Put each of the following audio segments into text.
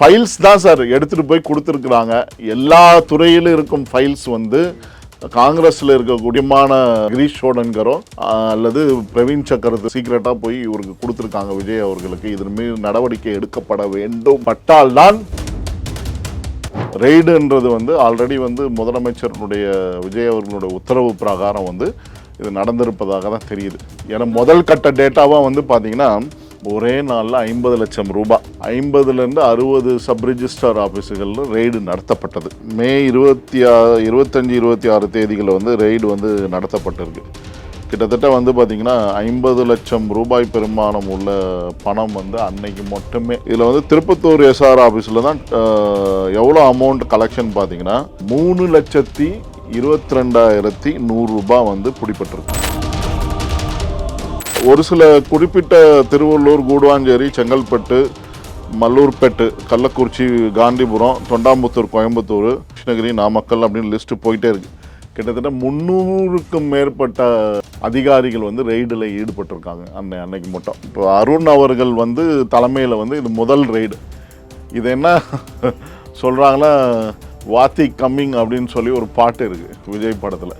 Files தான் sir எடுத்துகிட்டு போய் கொடுத்துருக்குறாங்க. எல்லா துறையிலும் இருக்கும் ஃபைல்ஸ் வந்து காங்கிரஸில் இருக்கக்கூடியமான கிரீஷ் ஷோடன்கரோ அல்லது பிரவீன் சக்கரத்து சீக்கிரட்டாக போய் இவருக்கு கொடுத்துருக்காங்க விஜய் அவர்களுக்கு. இதன் மீது நடவடிக்கை எடுக்கப்பட வேண்டும். பட்டால்தான் ரெய்டுன்றது வந்து ஆல்ரெடி வந்து முதலமைச்சருடைய விஜய் அவர்களுடைய உத்தரவு பிரகாரம் வந்து இது நடந்திருப்பதாக தான் தெரியுது. ஏன்னா முதல் கட்ட டேட்டாவாக வந்து பார்த்தீங்கன்னா ஒரே நாளில் 50 லட்சம் ரூபாய் 50லேருந்து 60 சப் ரிஜிஸ்ட்ரார் ஆஃபீஸுகளில் ரெய்டு நடத்தப்பட்டது. மே 25, 26 தேதிகளில் வந்து ரெய்டு வந்து நடத்தப்பட்டிருக்கு. கிட்டத்தட்ட வந்து பார்த்திங்கன்னா 50 லட்சம் ரூபாய் பெருமானம் உள்ள பணம் வந்து அன்னைக்கு மட்டுமே. இதில் வந்து திருப்பத்தூர் எஸ்ஆர் ஆஃபீஸில் தான் எவ்வளோ அமௌண்ட் கலெக்ஷன் பார்த்தீங்கன்னா 3,22,100 ரூபாய் வந்து பிடிப்பட்டிருக்கு. ஒரு சில குறிப்பிட்ட திருவள்ளூர், கூடுவாஞ்சேரி, செங்கல்பட்டு, மல்லூர்பேட்டு, கள்ளக்குறிச்சி, காந்திபுரம், தொண்டாமுத்தூர், கோயம்புத்தூர், கிருஷ்ணகிரி, நாமக்கல் அப்படின்னு லிஸ்ட்டு போயிட்டே இருக்குது. கிட்டத்தட்ட 300க்கும் மேற்பட்ட அதிகாரிகள் வந்து ரெய்டில் ஈடுபட்டிருக்காங்க அன்னைக்கு மட்டும். இப்போ அருண் அவர்கள் வந்து தலைமையில் வந்து இது முதல் ரெய்டு. இது என்ன சொல்கிறாங்கன்னா வாத்தி கம்மிங் அப்படின்னு சொல்லி ஒரு பாட்டு இருக்குது விஜய் படத்தில்.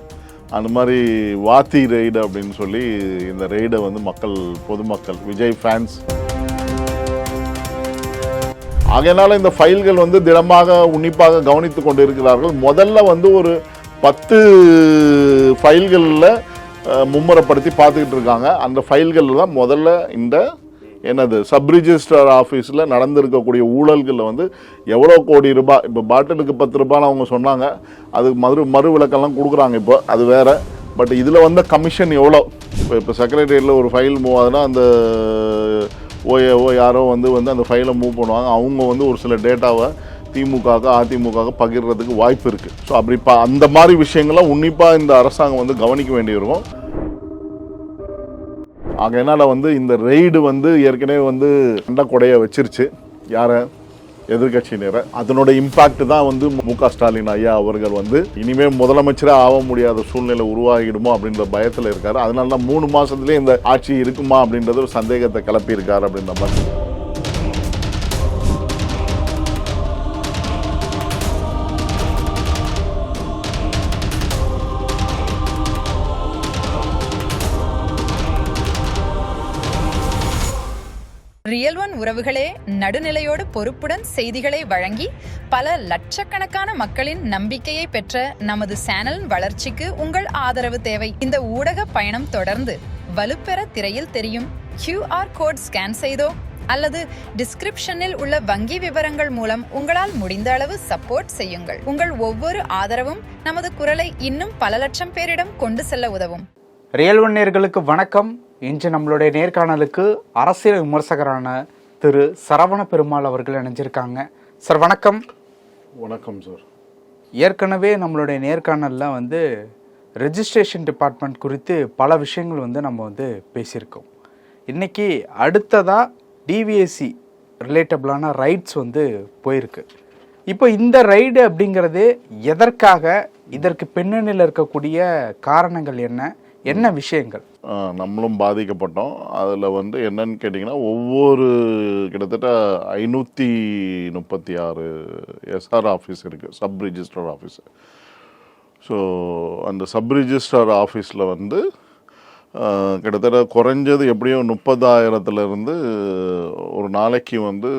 அந்த மாதிரி வாத்தி ரெய்டு அப்படின்னு சொல்லி இந்த ரெய்டை வந்து பொதுமக்கள் விஜய் ஃபேன்ஸ் ஆகையினால இந்த ஃபைல்கள் வந்து திடமாக உன்னிப்பாக கவனித்து கொண்டு இருக்கிறார்கள். முதல்ல வந்து ஒரு 10 ஃபைல்களில் மும்முரப்படுத்தி பார்த்துக்கிட்டு இருக்காங்க. அந்த ஃபைல்களில் தான் முதல்ல இந்த சப் ரிஜிஸ்ட்ரார் ஆஃபீஸில் நடந்திருக்கக்கூடிய ஊழல்களில் வந்து எவ்வளோ கோடி ரூபாய். இப்போ பாட்டிலுக்கு 10 ரூபான்னு அவங்க சொன்னாங்க. அதுக்கு மறு விளக்கெல்லாம் கொடுக்குறாங்க. இப்போ அது வேறு. பட் இதில் வந்த கமிஷன் எவ்வளோ? இப்போ செக்ரட்டரியேட்டில் ஒரு ஃபைல் மூவ் ஆகுதுன்னா அந்த ஓஏஓ யாரோ வந்து அந்த ஃபைலை மூவ் பண்ணுவாங்க. அவங்க வந்து ஒரு சில டேட்டாவை திமுகவுக்கு அதிமுகவுக்கு பகிர்றதுக்கு வாய்ப்பு இருக்குது. ஸோ அப்படி அந்த மாதிரி விஷயங்கள்லாம் உன்னிப்பாக இந்த அரசாங்கம் வந்து கவனிக்க வேண்டியிருக்கும். ஆகையினால வந்து இந்த ரெய்டு வந்து ஏற்கனவே வந்து அண்ட கொடையை வச்சிருச்சு யாரை, எதிர்கட்சியினரை. அதனோட இம்பாக்ட் தான் வந்து மு.க. ஸ்டாலின் ஐயா அவர்கள் வந்து இனிமேல் முதலமைச்சராக ஆக முடியாத சூழ்நிலை உருவாகிடுமோ அப்படின்ற பயத்தில் இருக்காரு. அதனால தான் 3 மாசத்துலேயே இந்த ஆட்சி இருக்குமா அப்படின்றது ஒரு சந்தேகத்தை கிளப்பியிருக்காரு அப்படின்ற மாதிரி. ரியல் ஒன் உறவுகளே, நடுநிலையோடு பொறுப்புடன் செய்திகளை வழங்கி பல லட்சக்கணக்கான மக்களின் நம்பிக்கையை பெற்ற நமது சேனலின் வளர்ச்சிக்கு உங்கள் ஆதரவு தேவை. இந்த ஊடக பயணம் தொடர்ந்து வலுப்பெற திரையில் தெரியும் QR கோட் ஸ்கேன் செய்தோ அல்லது டிஸ்கிரிப்ஷனில் உள்ள வங்கி விவரங்கள் மூலம் உங்களால் முடிந்த அளவு சப்போர்ட் செய்யுங்கள். உங்கள் ஒவ்வொரு ஆதரவும் நமது குரலை இன்னும் பல லட்சம் பேரிடம் கொண்டு செல்ல உதவும். ரியல் ஒன் நேயர்களுக்கு வணக்கம். இன்று நம்மளுடைய நேர்காணலுக்கு அரசியல் விமர்சகரான திரு சரவண பெருமாள் அவர்கள் இணைஞ்சிருக்காங்க. சார் வணக்கம். வணக்கம் சார். ஏற்கனவே நம்மளுடைய நேர்காணலில் வந்து ரெஜிஸ்ட்ரேஷன் டிபார்ட்மெண்ட் குறித்து பல விஷயங்கள் வந்து நம்ம வந்து பேசியிருக்கோம். இன்றைக்கி அடுத்ததாக டிவிஎஸ்சி ரிலேட்டபிளான ரைட்ஸ் வந்து போயிருக்கு. இப்போ இந்த ரைடு அப்படிங்கிறது எதற்காக, இதற்கு பின்னணியில் இருக்கக்கூடிய காரணங்கள் என்ன விஷயங்கள்? நம்மளும் பாதிக்கப்பட்டோம். அதில் வந்து என்னன்னு கேட்டிங்கன்னா ஒவ்வொரு கிட்டத்தட்ட 536 எஸ்ஆர் ஆஃபீஸ் இருக்குது, சப் ரிஜிஸ்ட்ரார் ஆஃபீஸு. ஸோ அந்த சப் ரிஜிஸ்ட்ரார் ஆஃபீஸில் வந்து கிட்டத்தட்ட குறைஞ்சது எப்படியும் 30,000 ஒரு நாளைக்கு வந்து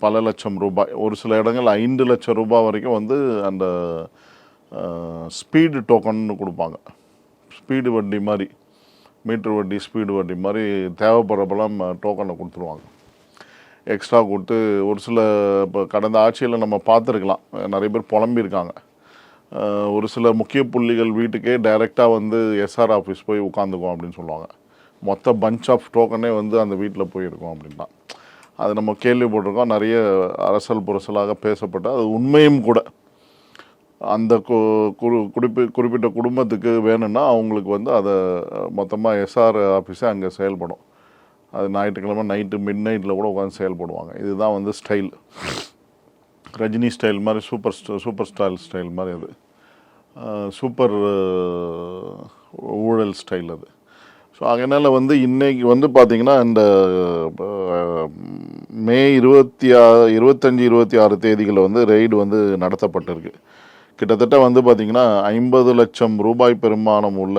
பல லட்சம் ரூபாய், ஒரு சில இடங்கள் 5 லட்சம் ரூபாய் வரைக்கும் வந்து அந்த ஸ்பீடு டோக்கன்னு கொடுப்பாங்க. ஸ்பீடு வண்டி மாதிரி, மீட்ரு வண்டி, ஸ்பீடு வண்டி மாதிரி தேவைப்படுறப்பெல்லாம் டோக்கனை கொடுத்துருவாங்க. எக்ஸ்ட்ரா கொடுத்து ஒரு சில இப்போ கடந்த ஆட்சியில் நம்ம பார்த்துருக்கலாம், நிறைய பேர் புலம்பியிருக்காங்க. ஒரு சில முக்கிய புள்ளிகள் வீட்டுக்கே டைரெக்டாக வந்து எஸ்ஆர் ஆஃபீஸ் போய் உட்காந்துக்கும் அப்படின்னு சொல்லுவாங்க. மொத்த பஞ்ச் ஆஃப் டோக்கனே வந்து அந்த வீட்டில் போயிருக்கோம் அப்படின்னா அது நம்ம கேள்விப்பட்டிருக்கோம். நிறைய அரசல் புரசலாக பேசப்பட்ட அது உண்மையும் கூட. அந்த குறிப்பிட்ட குடும்பத்துக்கு வேணும்னா அவங்களுக்கு வந்து அதை மொத்தமாக எஸ்ஆர் ஆஃபீஸே அங்கே செயல்படும். அது ஞாயிற்றுக்கிழமை நைட்டு மிட் நைட்டில் கூட உட்காந்து செயல்படுவாங்க. இதுதான் வந்து ஸ்டைல், ரஜினி ஸ்டைல் மாதிரி, சூப்பர் ஸ்டைல் மாதிரி. அது சூப்பர் ஊழல் ஸ்டைல் அது. ஸோ அதனால் வந்து இன்றைக்கி வந்து பார்த்திங்கன்னா இந்த மே 25, 26 தேதிகளில் வந்து ரெய்டு வந்து நடத்தப்பட்டிருக்கு. கிட்டத்தட்ட வந்து பார்த்திங்கன்னா 50 லட்சம் ரூபாய் பெருமானம் உள்ள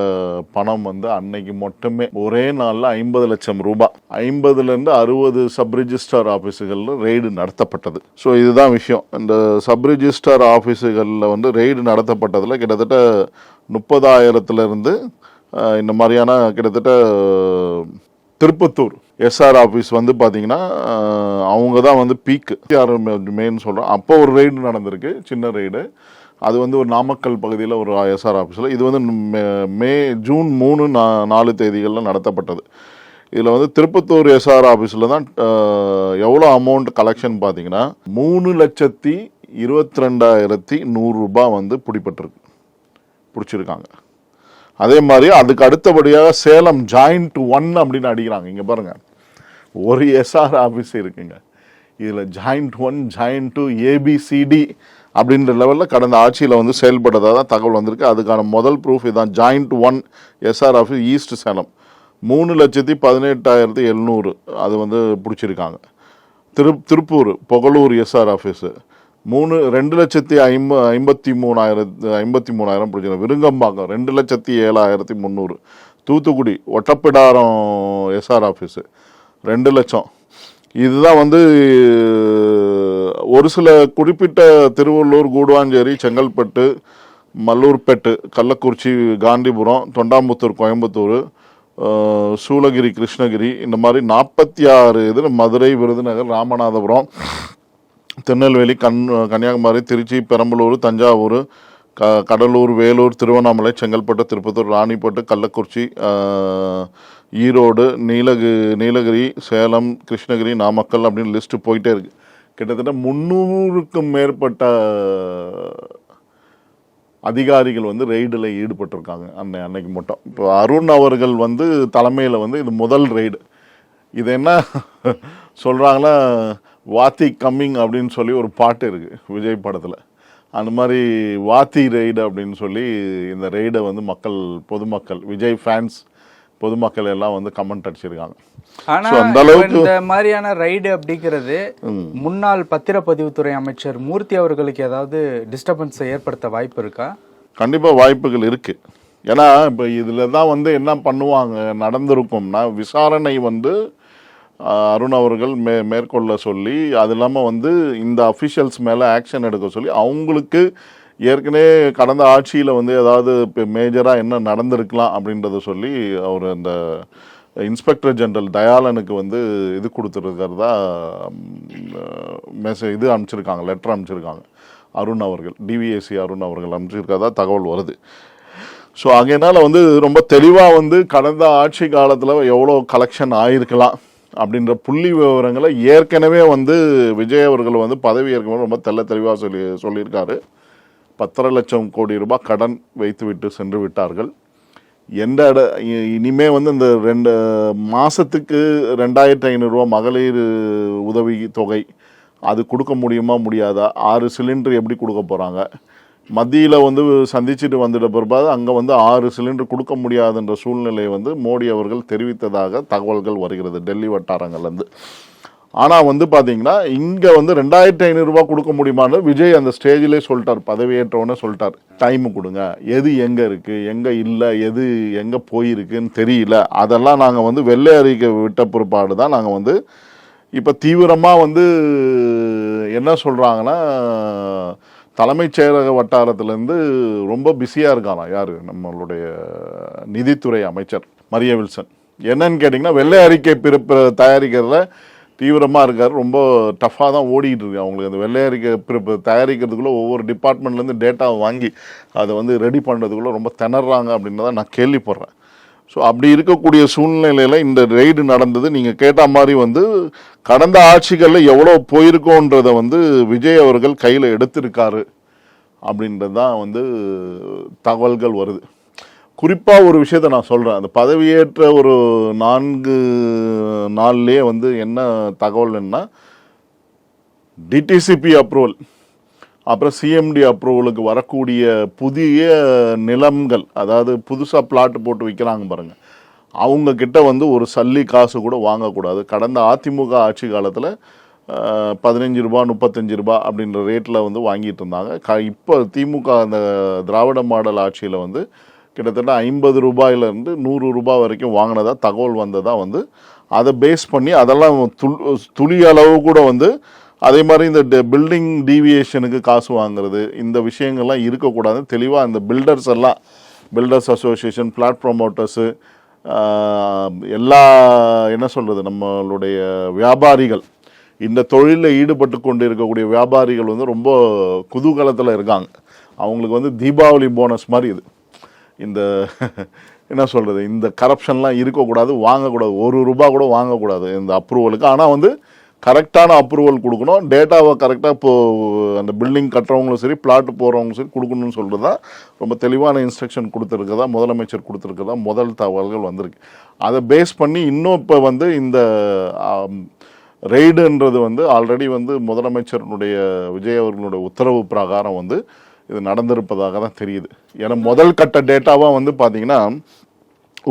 பணம் வந்து அன்னைக்கு மட்டுமே ஒரே நாளில் 50 லட்சம் ரூபாய் 50லேருந்து 60 சப் ரிஜிஸ்டார் ஆஃபீஸுகளில் ரெய்டு நடத்தப்பட்டது. ஸோ இதுதான் விஷயம். இந்த சப் ரிஜிஸ்டார் ஆஃபீஸுகளில் வந்து ரெய்டு நடத்தப்பட்டதில் கிட்டத்தட்ட 30,000 இந்த மாதிரியான கிட்டத்தட்ட திருப்பத்தூர் எஸ்ஆர் ஆஃபீஸ் வந்து பார்த்தீங்கன்னா அவங்க தான் வந்து பீக்கு மெயின் சொல்கிறோம். அப்போ ஒரு ரெய்டு நடந்திருக்கு, சின்ன ரெய்டு. அது வந்து ஒரு நாமக்கல் பகுதியில் ஒரு எஸ்ஆர் ஆஃபீஸில். இது வந்து ஜூன் 3, 4 தேதிகளில் நடத்தப்பட்டது. இதில் வந்து திருப்பத்தூர் எஸ்ஆர் ஆஃபீஸில் தான் எவ்வளோ அமௌண்ட் கலெக்ஷன் பார்த்தீங்கன்னா 3,22,100 ரூபாய் வந்து பிடிச்சிருக்காங்க. அதே மாதிரி அதுக்கு அடுத்தபடியாக சேலம் ஜாயிண்ட் 1 அப்படின்னு அடிக்கிறாங்க. இங்கே பாருங்கள், ஒரு எஸ்ஆர் ஆஃபீஸ் இருக்குங்க. இதில் ஜாயிண்ட் 1, ஜாயிண்ட் 2, ஏபிசிடி அப்படின்ற லெவலில் கடந்த ஆட்சியில் வந்து செயல்பட்டதாக தான் தகவல் வந்திருக்கு. அதுக்கான முதல் ப்ரூஃப் இதுதான். Joint 1 SR office east Salem 3,18,700 அது வந்து பிடிச்சிருக்காங்க. திருப்பூர் புகழூர் எஸ்ஆர் ஆஃபீஸு 2,53,000 பிடிச்சிருக்காங்க. விருங்கம்பாக்கம் 2,07,300. தூத்துக்குடி ஒட்டப்பிடாரம் எஸ்ஆர் ஆஃபீஸு 2 லட்சம். இதுதான் வந்து ஒரு சில குறிப்பிட்ட திருவள்ளூர், கூடுவாஞ்சேரி, செங்கல்பட்டு, மல்லூர்பேட்டு, கள்ளக்குறிச்சி, காந்திபுரம், தொண்டாமுத்தூர், கோயம்புத்தூர், சூளகிரி, கிருஷ்ணகிரி, இந்த மாதிரி 46 இதில் மதுரை, விருதுநகர், ராமநாதபுரம், திருநெல்வேலி, கன்னியாகுமரி, திருச்சி, பெரம்பலூர், தஞ்சாவூர், கடலூர், வேலூர், திருவண்ணாமலை, செங்கல்பட்டு, திருப்பத்தூர், ராணிப்பேட்டு, கள்ளக்குறிச்சி, ஈரோடு, நீலகிரி, சேலம், கிருஷ்ணகிரி, நாமக்கல் அப்படின்னு லிஸ்ட்டு போயிட்டே இருக்குது. கிட்டத்தட்ட 300க்கும் மேற்பட்ட அதிகாரிகள் வந்து ரெய்டில் ஈடுபட்டிருக்காங்க அன்னைக்கு மட்டும். இப்போ அருண் அவர்கள் வந்து தலைமையில் வந்து இது முதல் ரெய்டு. இது என்ன சொல்கிறாங்கன்னா, வாத்தி கம்மிங் அப்படின்னு சொல்லி ஒரு பாட்டு இருக்குது விஜய் படத்தில். அந்த மாதிரி வாத்தி ரெய்டு அப்படின்னு சொல்லி இந்த ரெய்டை வந்து பொதுமக்கள், விஜய் ஃபேன்ஸ், பொதுமக்கள் எல்லாம் வந்து கமெண்ட் அடிச்சிருக்காங்க. ஆனா இந்த மாதிரியான ரைடு அப்படிங்கிறது முன்னாள் பத்திரப்பதிவுத்துறை அமைச்சர் மூர்த்தி அவர்களுக்கு ஏதாவது டிஸ்டர்பன்ஸை ஏற்படுத்த வாய்ப்பு இருக்கா? கண்டிப்பாக வாய்ப்புகள் இருக்கு. ஏன்னா இப்போ இதில் தான் வந்து என்ன பண்ணுவாங்க நடந்திருக்கும்னா, விசாரணை வந்து அருண் அவர்கள் மேற்கொள்ள சொல்லி, அது இல்லாமல் வந்து இந்த அஃபிஷியல்ஸ் மேலே ஆக்ஷன் எடுக்க சொல்லி, அவங்களுக்கு ஏற்கனவே கடந்த ஆட்சியில் வந்து ஏதாவது இப்போ மேஜராக என்ன நடந்திருக்கலாம் அப்படின்றத சொல்லி அவர் அந்த இன்ஸ்பெக்டர் ஜெனரல் தயாளனுக்கு வந்து இது கொடுத்துருக்கிறதா அனுப்பிச்சிருக்காங்க, லெட்டர் அனுப்பிச்சிருக்காங்க அருண் அவர்கள், டிவிஎஸ்சி அருண் அவர்கள் அனுப்பிச்சிருக்கிறதா தகவல் வருது. ஸோ அதனால் வந்து ரொம்ப தெளிவாக வந்து கடந்த ஆட்சி காலத்தில் எவ்வளோ கலெக்ஷன் ஆகிருக்கலாம் அப்படின்ற புள்ளி விவரங்களை ஏற்கனவே வந்து விஜய் அவர்கள் வந்து பதவி ஏற்கனவே ரொம்ப தெளிவாக சொல்லியிருக்காரு. 10 லட்சம் கோடி ரூபாய் கடன் வைத்துவிட்டு சென்று விட்டார்கள். இனிமே வந்து இந்த 2 மாதத்துக்கு 2,500 ரூபா மகளிர் உதவி தொகை அது கொடுக்க முடியுமா முடியாதா? 6 சிலிண்டர் எப்படி கொடுக்க போகிறாங்க? மத்தியில் வந்து சந்திச்சுட்டு வந்துட்ட பிற்பாடு அங்கே வந்து 6 சிலிண்டர் கொடுக்க முடியாதுன்ற சூழ்நிலையை வந்து மோடி அவர்கள் தெரிவித்ததாக தகவல்கள் வருகிறது டெல்லி வட்டாரங்கள்லேருந்து. ஆனால் வந்து பார்த்தீங்கன்னா இங்கே வந்து 2,500 ரூபா கொடுக்க முடியுமான்னு விஜய் அந்த ஸ்டேஜிலே சொல்லிட்டார், பதவியேற்றவுடனே சொல்லிட்டார். டைமு கொடுங்க, எது எங்கே இருக்குது, எங்கே இல்லை, எது எங்கே போயிருக்குன்னு தெரியல, அதெல்லாம் நாங்கள் வந்து வெள்ளை அறிக்கை விட்ட பிற்பாடு தான் நாங்கள் வந்து இப்போ தீவிரமாக வந்து என்ன சொல்கிறாங்கன்னா, தலைமைச் செயலக வட்டாரத்துலேருந்து ரொம்ப பிஸியாக இருக்கானா யார், நம்மளுடைய நிதித்துறை அமைச்சர் மரிய வில்சன். என்னன்னு கேட்டிங்கன்னா, வெள்ளை அறிக்கை தயாரிக்கிறதுல தீவிரமாக இருக்கார். ரொம்ப டஃப்பாக தான் ஓடிக்கிட்டு இருக்கு அவங்களுக்கு. அந்த வெள்ளை அறிக்கை தயாரிக்கிறதுக்குள்ளே ஒவ்வொரு டிபார்ட்மெண்ட்லேருந்து டேட்டாவை வாங்கி அதை வந்து ரெடி பண்ணுறதுக்குள்ளே ரொம்ப திணறாங்க அப்படின்றத நான் கேள்விப்படுறேன். ஸோ அப்படி இருக்கக்கூடிய சூழ்நிலையில் இந்த ரெய்டு நடந்தது. நீங்கள் கேட்ட மாதிரி வந்து கடந்த ஆட்சிகளில் எவ்வளோ போயிருக்கோன்றதை வந்து விஜய் அவர்கள் கையில் எடுத்திருக்காரு அப்படின்றது தான் வந்து தகவல்கள் வருது. குறிப்பாக ஒரு விஷயத்த நான் சொல்கிறேன், அந்த பதவியேற்ற ஒரு 4 நாள்லேயே வந்து என்ன தகவல்னா, டிடிசிபி அப்ரூவல், அப்புறம் சிஎம்டி அப்ரூவலுக்கு வரக்கூடிய புதிய நிலங்கள், அதாவது புதுசாக பிளாட் போட்டு விற்கிறாங்க பாருங்கள், அவங்க கிட்ட வந்து ஒரு சல்லி காசு கூட வாங்கக்கூடாது. கடந்த அதிமுக ஆட்சி காலத்தில் 15 ரூபா 35 ரூபா அப்படின்ற ரேட்டில் வந்து வாங்கிட்டு இருந்தாங்க. இப்போ திமுக அந்த திராவிட மாடல் ஆட்சியில் வந்து கிட்டத்தட்ட 50 ரூபாயிலேருந்து 100 ரூபாய் வரைக்கும் வாங்கினதா தகவல் வந்ததா வந்து அதை பேஸ் பண்ணி அதெல்லாம் துளி அளவு கூட வந்து அதே மாதிரி இந்த பில்டிங் டீவியேஷனுக்கு காசு வாங்குறது இந்த விஷயங்கள்லாம் இருக்கக்கூடாது. தெளிவாக அந்த பில்டர்ஸ் அசோசியேஷன், பிளாட் ப்ரொமோட்டர்ஸு, எல்லா என்ன சொல்கிறது நம்மளுடைய வியாபாரிகள், இந்த தொழிலில் ஈடுபட்டு கொண்டு இருக்கக்கூடிய வியாபாரிகள் வந்து ரொம்ப குதூகலத்தில் இருக்காங்க. அவங்களுக்கு வந்து தீபாவளி போனஸ் மாதிரி இது. இந்த என்ன சொல்கிறது, இந்த கரப்ஷன்லாம் இருக்கக்கூடாது, வாங்கக்கூடாது, 1 ரூபா கூட வாங்கக்கூடாது இந்த அப்ரூவலுக்கு. ஆனால் வந்து கரெக்டான அப்ரூவல் கொடுக்கணும், டேட்டாவை கரெக்டாக இப்போது அந்த பில்டிங் கட்டுறவங்களும் சரி பிளாட்டு போகிறவங்களும் சரி கொடுக்கணும்னு சொல்கிறது தான் ரொம்ப தெளிவான இன்ஸ்ட்ரக்ஷன் கொடுத்துருக்கதா முதலமைச்சர் கொடுத்துருக்கதா முதல் தகவல்கள் வந்திருக்கு. அதை பேஸ் பண்ணி இன்னும் இப்போ வந்து இந்த ரெய்டுன்றது வந்து ஆல்ரெடி வந்து முதலமைச்சருடைய விஜய் அவர்களுடைய உத்தரவு பிரகாரம் வந்து இது நடந்திருப்பதாக தான் தெரியுது. ஏன்னா முதல் கட்ட டேட்டாவாக வந்து பார்த்தீங்கன்னா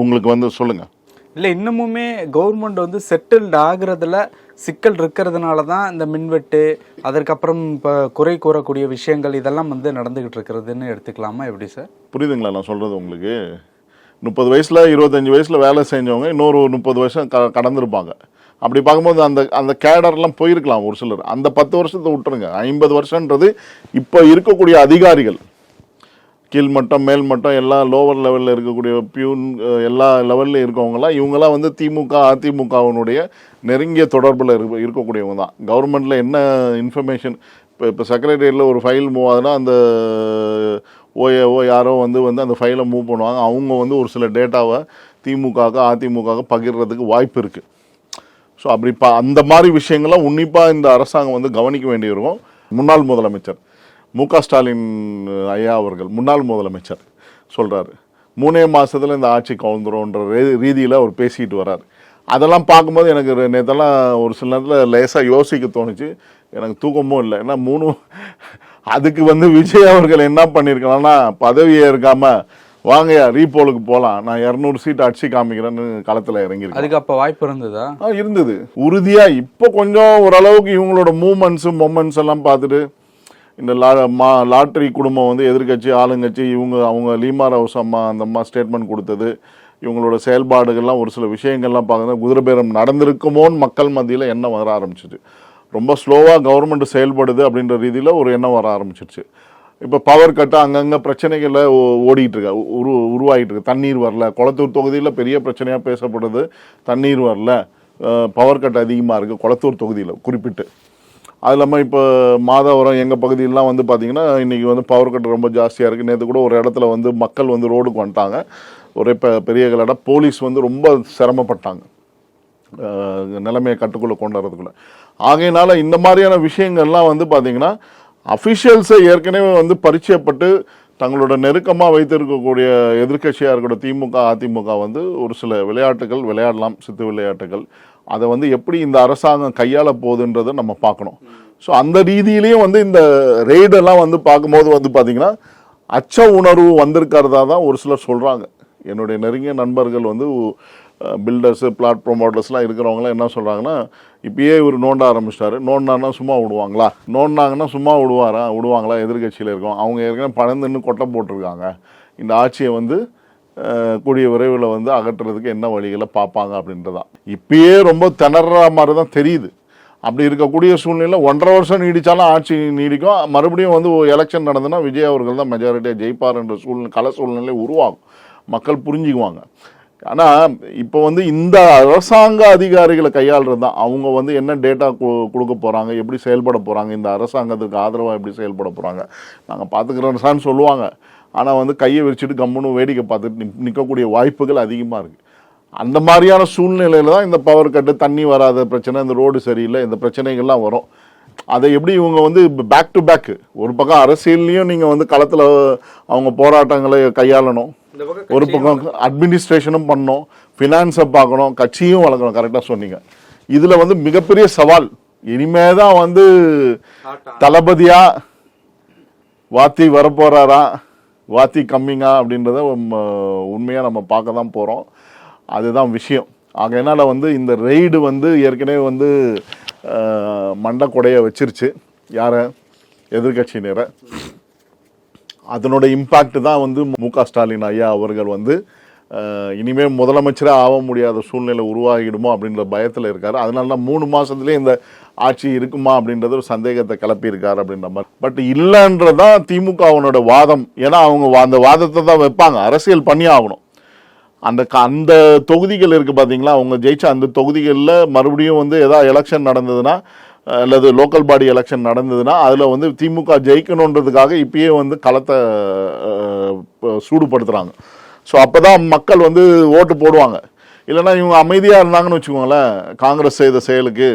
உங்களுக்கு வந்து சொல்லுங்கள். இல்லை, இன்னமுமே கவர்மெண்ட் வந்து செட்டில்டு ஆகுறதுல சிக்கல் இருக்கிறதுனால தான் இந்த மின்வெட்டு, அதற்கப்புறம் இப்போ குறை கூறக்கூடிய விஷயங்கள் இதெல்லாம் வந்து நடந்துகிட்டு இருக்கிறதுன்னு எடுத்துக்கலாமா? எப்படி சார்? புரியுதுங்களா நான் சொல்கிறது உங்களுக்கு? 30 வயசில் 25 வயசில் வேலை செஞ்சவங்க இன்னொரு 30 வருஷம் கடந்திருப்பாங்க. அப்படி பார்க்கும்போது அந்த கேடர்லாம் போயிருக்கலாம் ஒரு சிலர். அந்த 10 வருஷத்தை விட்டுருங்க. 50 வருஷன்றது இப்போ இருக்கக்கூடிய அதிகாரிகள், கீழ்மட்டம் மேல்மட்டம் எல்லா லோவர் லெவலில் இருக்கக்கூடிய பியூன் எல்லா லெவலில் இருக்கவங்களாம் இவங்கெல்லாம் வந்து திமுக அதிமுகவினுடைய நெருங்கிய தொடர்பில் இருக்கக்கூடியவங்க தான். கவர்மெண்ட்டில் என்ன இன்ஃபர்மேஷன் இப்போ செக்ரட்டரியேட்டில் ஒரு ஃபைல் மூவ் ஆகுதுன்னா அந்த ஓஏஓ யாரோ வந்து அந்த ஃபைலை மூவ் பண்ணுவாங்க. அவங்க வந்து ஒரு சில டேட்டாவை திமுகவுக்கு அதிமுகவுக்கு பகிர்றதுக்கு வாய்ப்பு இருக்குது. ஸோ அப்படி அந்த மாதிரி விஷயங்கள்லாம் உன்னிப்பாக இந்த அரசாங்கம் வந்து கவனிக்க வேண்டியிருக்கும். முன்னாள் முதலமைச்சர் மு.க. ஸ்டாலின் ஐயா அவர்கள், முன்னாள் முதலமைச்சர் சொல்கிறாரு 3 மாதத்தில் இந்த ஆட்சி கவுந்துரும்ன்ற ரீதியில் அவர் பேசிக்கிட்டு வர்றார். அதெல்லாம் பார்க்கும்போது எனக்கு நேற்றெல்லாம் ஒரு சில நேரத்தில் லேசாக யோசிக்க தோணுச்சு. எனக்கு தூக்கமும் இல்லை. ஏன்னா அதுக்கு வந்து விஜய் அவர்கள் என்ன பண்ணியிருக்கலாம்னா, பதவியே இருக்காமல் வாங்கயா ரீபோலுக்கு போகலாம், நான் 200 சீட் அடிச்சு காமிக்கிறேன்னு களத்தில் இறங்கியிருக்கேன். அதுக்கு அப்போ வாய்ப்பு இருந்ததா? இருந்தது உறுதியாக. இப்போ கொஞ்சம் ஓரளவுக்கு இவங்களோட மொமெண்ட்ஸ் எல்லாம் பார்த்துட்டு இந்த லாட்ரி குடும்பம் வந்து எதிர்கட்சி ஆளுங்கட்சி அவங்க லீமா ஹவுஸ் அந்த அம்மா ஸ்டேட்மெண்ட் கொடுத்தது, இவங்களோட செயல்பாடுகள்லாம் ஒரு சில விஷயங்கள்லாம் பார்க்குறது குதிரைபேரம் நடந்திருக்குமோன்னு மக்கள் மத்தியில் எண்ணம் வர ஆரம்பிச்சிச்சு. ரொம்ப ஸ்லோவாக கவர்மெண்ட் செயல்படுது அப்படின்ற ரீதியில் ஒரு எண்ணம் வர ஆரம்பிச்சிருச்சு. இப்போ பவர் கட்டு அங்கங்கே பிரச்சனைகளை ஓடிக்கிட்டு இருக்கா, உருவாகிட்டு இருக்கு. தண்ணீர் வரல, கொளத்தூர் தொகுதியில் பெரிய பிரச்சனையாக பேசப்படுது. தண்ணீர் வரல, பவர் கட் அதிகமாக இருக்குது கொளத்தூர் தொகுதியில் குறிப்பிட்டு. அது இல்லாமல் இப்போ மாதவரம் எங்கள் பகுதியிலாம் வந்து பார்த்திங்கன்னா இன்றைக்கி வந்து பவர் கட் ரொம்ப ஜாஸ்தியாக இருக்குது. நேற்று கூட ஒரு இடத்துல வந்து மக்கள் வந்து ரோடுக்கு வந்துட்டாங்க. ஒரே பெரிய இடம் போலீஸ் வந்து ரொம்ப சிரமப்பட்டாங்க நிலைமையை கட்டுக்குள்ளே கொண்டு வரதுக்குள்ளே. ஆகையினால இந்த மாதிரியான விஷயங்கள்லாம் வந்து பார்த்திங்கன்னா அஃபிஷியல்ஸை ஏற்கனவே வந்து பரிச்சயப்பட்டு தங்களோட நெருக்கமாக வைத்திருக்கக்கூடிய எதிர்க்கட்சியாக இருக்கக்கூடிய திமுக அதிமுக வந்து ஒரு சில விளையாட்டுகள் விளையாடலாம், சித்து விளையாட்டுகள். அதை வந்து எப்படி இந்த அரசாங்கம் கையாள போகுதுன்றதை நம்ம பார்க்கணும். ஸோ அந்த ரீதியிலையும் வந்து இந்த ரெய்டெல்லாம் வந்து பார்க்கும்போது வந்து பார்த்திங்கன்னா அச்ச உணர்வு வந்திருக்கிறதா தான் ஒரு சிலர் சொல்கிறாங்க. என்னுடைய நெருங்கிய நண்பர்கள் வந்து பில்டர்ஸு பிளாட் ப்ரொமோட்டர்ஸ்லாம் இருக்கிறவங்களாம் என்ன சொல்கிறாங்கன்னா, இப்பயே இவர் நோண்ட ஆரம்பிச்சிட்டாரு, நோண்டானா சும்மா விடுவாங்களா, நோண்டாங்கன்னா சும்மா விடுவாங்களா, எதிர்கட்சியில் இருக்கோம், அவங்க ஏற்கனவே பணந்துன்னு கொட்டை போட்டிருக்காங்க, இந்த ஆட்சியை வந்து கூடிய விரைவில் வந்து அகற்றுறதுக்கு என்ன வழிகளை பார்ப்பாங்க அப்படின்றதான் இப்பயே ரொம்ப திணற மாதிரி தான் தெரியுது. அப்படி இருக்கக்கூடிய சூழ்நிலை 1.5 வருஷம் நீடித்தாலும் ஆட்சி நீடிக்கும். மறுபடியும் வந்து எலெக்ஷன் நடந்ததுன்னா விஜய் அவர்கள் தான் மெஜாரிட்டியாக ஜெயிப்பார் என்ற சூழ்நிலை உருவாகும், மக்கள் புரிஞ்சுக்குவாங்க. ஆனால் இப்போ வந்து இந்த அரசாங்க அதிகாரிகளை கையாளுறது தான் அவங்க வந்து என்ன டேட்டா கொடுக்க போகிறாங்க, எப்படி செயல்பட போகிறாங்க, இந்த அரசாங்கத்துக்கு ஆதரவாக எப்படி செயல்பட போகிறாங்க, நாங்கள் பார்த்துக்கிறோன்னு சொல்லுவாங்க. ஆனால் வந்து கையை விரிச்சிட்டு கம்முன்னு வேடிக்கை பார்த்துட்டு நிற்கக்கூடிய வாய்ப்புகள் அதிகமாக இருக்குது. அந்த மாதிரியான சூழ்நிலையில் தான் இந்த பவர் கட்டு, தண்ணி வராத பிரச்சனை, இந்த ரோடு சரியில்லை, இந்த பிரச்சனைகள்லாம் வரும். அதை எப்படி இவங்க வந்து பேக் டு பேக்கு ஒரு பக்கம் அரசியல்லையும் நீங்கள் வந்து களத்தில் அவங்க போராட்டங்களை கையாளணும், ஒரு பக்கம் அட்மினிஸ்ட்ரேஷனும் பண்ணணும், ஃபினான்ஸை பார்க்கணும், கட்சியும் வளர்க்கணும். கரெக்டாக சொன்னீங்க. இதில் வந்து மிகப்பெரிய சவால் இனிமே தான் வந்து தளபதியா வாத்தி வரப்போறாரா, வாத்தி கம்மிங்கா அப்படின்றத உண்மையாக நம்ம பார்க்க தான் போகிறோம். அதுதான் விஷயம். ஆகையினால வந்து இந்த ரெய்டு வந்து ஏற்கனவே வந்து மண்டை கொடைய வச்சிருச்சு யாரை, எதிர்கட்சியினரை. அதனோட இம்பேக்ட் தான் வந்து மு.க. ஸ்டாலின் ஐயா அவர்கள் வந்து இனிமேல் முதலமைச்சரே ஆக முடியாத சூழ்நிலை உருவாகிடுமோ அப்படின்ற பயத்தில் இருக்காரு. அதனால தான் 3 மாதத்துலேயே இந்த ஆட்சி இருக்குமா அப்படின்றது ஒரு சந்தேகத்தை கிளப்பியிருக்காரு அப்படின்ற மாதிரி. பட் இல்லைன்றதான் திமுகவனோட வாதம். ஏன்னா அவங்க அந்த வாதத்தை தான் வைப்பாங்க, அரசியல் பண்ணி ஆகணும். அந்த தொகுதிகள் இருக்குது பார்த்தீங்களா, அவங்க ஜெயிச்ச அந்த தொகுதிகளில் மறுபடியும் வந்து ஏதாவது எலெக்ஷன் நடந்ததுன்னா அல்லது லோக்கல் பாடி எலெக்ஷன் நடந்ததுன்னா அதில் வந்து திமுக ஜெயிக்கணுன்றதுக்காக இப்பயே வந்து களத்தை சூடுபடுத்துகிறாங்க. ஸோ அப்போ தான் மக்கள் வந்து ஓட்டு போடுவாங்க. இல்லைன்னா இவங்க அமைதியாக இருந்தாங்கன்னு வச்சுக்கோங்களேன், காங்கிரஸ் செய்த செயலுக்கு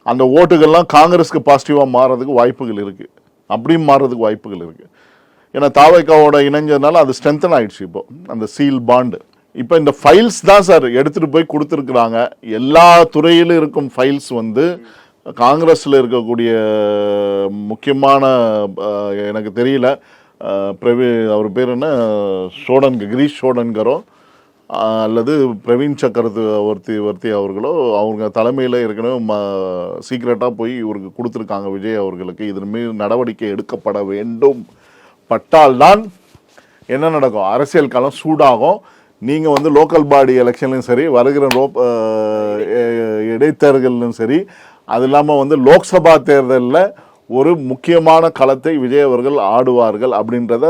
அந்த ஓட்டுகள்லாம் காங்கிரஸுக்கு பாசிட்டிவாக மாறுறதுக்கு வாய்ப்புகள் இருக்குது, அப்படியும் மாறுறதுக்கு வாய்ப்புகள் இருக்குது. ஏன்னா தாவேக்காவோட இணைஞ்சதுனால அது ஸ்ட்ரென்தன் ஆயிடுச்சு. இப்போ அந்த சீல் பாண்டு இப்போ இந்த ஃபைல்ஸ் தான் சார் எடுத்துகிட்டு போய் கொடுத்துருக்குறாங்க. எல்லா துறையிலும் இருக்கும் ஃபைல்ஸ் வந்து காங்கிரஸில் இருக்கக்கூடிய முக்கியமான எனக்கு தெரியல அவர் பேர் என்ன, கிரீஷ் ஷோடன்கரோ அல்லது பிரவீன் சக்கரவர்த்தி அவர்களோ அவங்க தலைமையில் ஏற்கனவே சீக்ரெட்டாக போய் இவருக்கு கொடுத்துருக்காங்க விஜய் அவர்களுக்கு. இதன் மீது நடவடிக்கை எடுக்கப்பட வேண்டும். பட்டால்தான் என்ன நடக்கும், அரசியல் களம் சூடாகும். நீங்கள் வந்து லோக்கல் பாடி எலெக்ஷன்லையும் சரி, வருகிற இடைத்தேர்தலும் சரி, அது இல்லாமல் வந்து லோக்சபா தேர்தலில் ஒரு முக்கியமான களத்தை விஜய் அவர்கள் ஆடுவார்கள் அப்படின்றத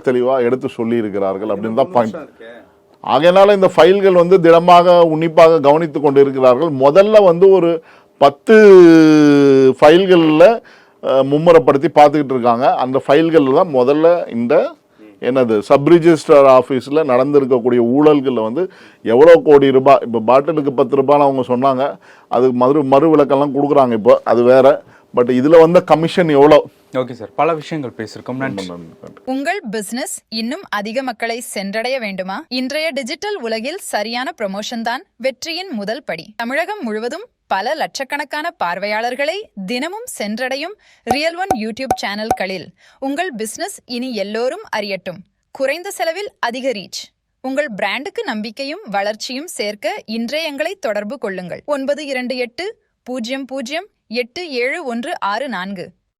தெளிவாக எடுத்து சொல்லி இருக்கிறார்கள் அப்படின்னு தான் பாயிண்ட். ஆகையினால இந்த ஃபைல்கள் வந்து தினமாக உன்னிப்பாக கவனித்து கொண்டு இருக்கிறார்கள். முதல்ல வந்து ஒரு 10 ஃபைல்களில் மும்முரப்படுத்தி பார்த்துக்கிட்டு இருக்காங்க. அந்த ஃபைல்களில் தான் முதல்ல இந்த சப் ரிஜிஸ்டர் ஆஃபீஸில் நடந்திருக்கக்கூடிய ஊழல்களில் வந்து எவ்வளோ கோடி ரூபாய், இப்போ பாட்டிலுக்கு 10 ரூபான்னு அவங்க சொன்னாங்க, அது மறு விளக்கெல்லாம் கொடுக்குறாங்க இப்போ, அது வேற. பட் இதில் வந்த கமிஷன் எவ்வளோ? ஓகே சார், பல விஷயங்கள் பேசியிருக்கோம். நன்றி. உங்கள் பிசினஸ் இன்னும் அதிக மக்களை சென்றடைய வேண்டுமா? இன்றைய டிஜிட்டல் உலகில் சரியான ப்ரமோஷன் தான் வெற்றியின் முதல் படி. தமிழகம் முழுவதும் பல லட்சக்கணக்கான பார்வையாளர்களை தினமும் சென்றடையும் ரியல் ஒன் யூடியூப் சேனல்களில் உங்கள் பிசினஸ் இனி எல்லோரும் அறியட்டும். குறைந்த செலவில் அதிக ரீச். உங்கள் பிராண்டுக்கு நம்பிக்கையும் வளர்ச்சியும் சேர்க்க இன்றைய எங்களை தொடர்பு கொள்ளுங்கள். 928 00 8714